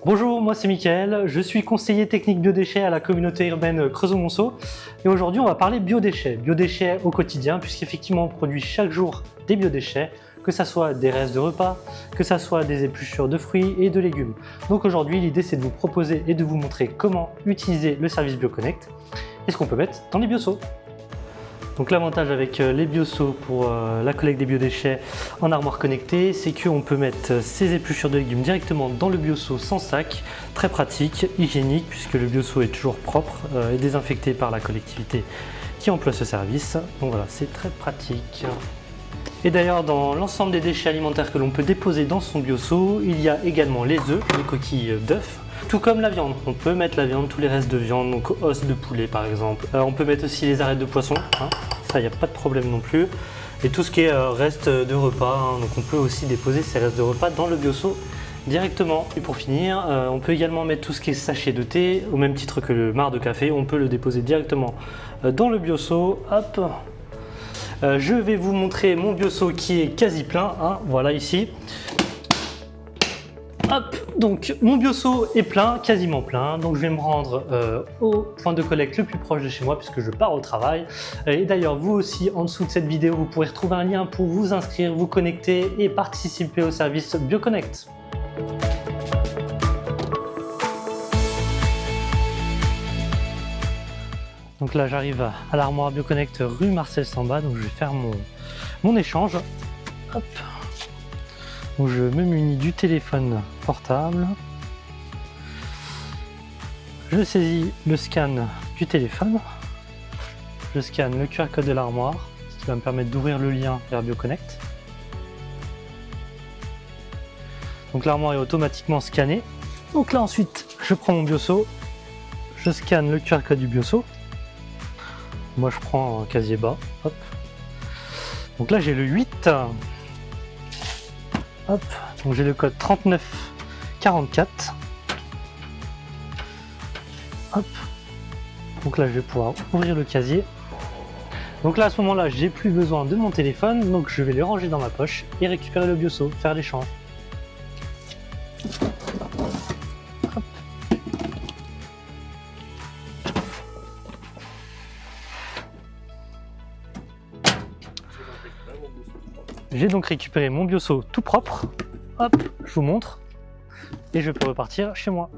Bonjour, moi c'est Mickaël, je suis conseiller technique biodéchets à la communauté urbaine Creusot-Monceau et aujourd'hui on va parler biodéchets. Biodéchets au quotidien puisqu'effectivement on produit chaque jour des biodéchets, que ce soit des restes de repas, que ce soit des épluchures de fruits et de légumes. Donc aujourd'hui l'idée c'est de vous proposer et de vous montrer comment utiliser le service BioConnect et ce qu'on peut mettre dans les bioseaux. Donc l'avantage avec les bioseaux pour la collecte des biodéchets en armoire connectée, c'est qu'on peut mettre ces épluchures de légumes directement dans le bioseau sans sac, très pratique, hygiénique puisque le bioseau est toujours propre et désinfecté par la collectivité qui emploie ce service. Donc voilà, c'est très pratique. Et d'ailleurs, dans l'ensemble des déchets alimentaires que l'on peut déposer dans son bioseau, il y a également les œufs, les coquilles d'œufs, tout comme la viande. On peut mettre la viande, tous les restes de viande, donc os de poulet par exemple. On peut mettre aussi les arêtes de poisson, ça il n'y a pas de problème non plus. Et tout ce qui est reste de repas, donc on peut aussi déposer ces restes de repas dans le bioseau directement. Et pour finir, on peut également mettre tout ce qui est sachet de thé, au même titre que le marc de café, on peut le déposer directement dans le bioseau. Hop. Je vais vous montrer mon bioseau qui est quasi plein, voilà ici. Hop, donc mon bioseau est plein, quasiment plein, donc je vais me rendre au point de collecte le plus proche de chez moi puisque je pars au travail. Et d'ailleurs vous aussi en dessous de cette vidéo vous pourrez retrouver un lien pour vous inscrire, vous connecter et participer au service BioConnect. Donc là j'arrive à l'armoire BioConnect rue Marcel Samba, donc je vais faire mon échange. Hop. Donc je me munis du téléphone portable. Je saisis le scan du téléphone. Je scanne le QR code de l'armoire, ce qui va me permettre d'ouvrir le lien vers BioConnect. Donc l'armoire est automatiquement scannée. Donc là ensuite je prends mon bioseau, je scanne le QR code du bioseau. Moi je prends un casier bas, hop. Donc là j'ai le 8, hop, donc j'ai le code 3944, hop. Donc là je vais pouvoir ouvrir le casier. Donc là à ce moment là j'ai plus besoin de mon téléphone, donc je vais le ranger dans ma poche et récupérer le bioseau, faire l'échange. J'ai donc récupéré mon bioseau tout propre, hop, je vous montre, et je peux repartir chez moi.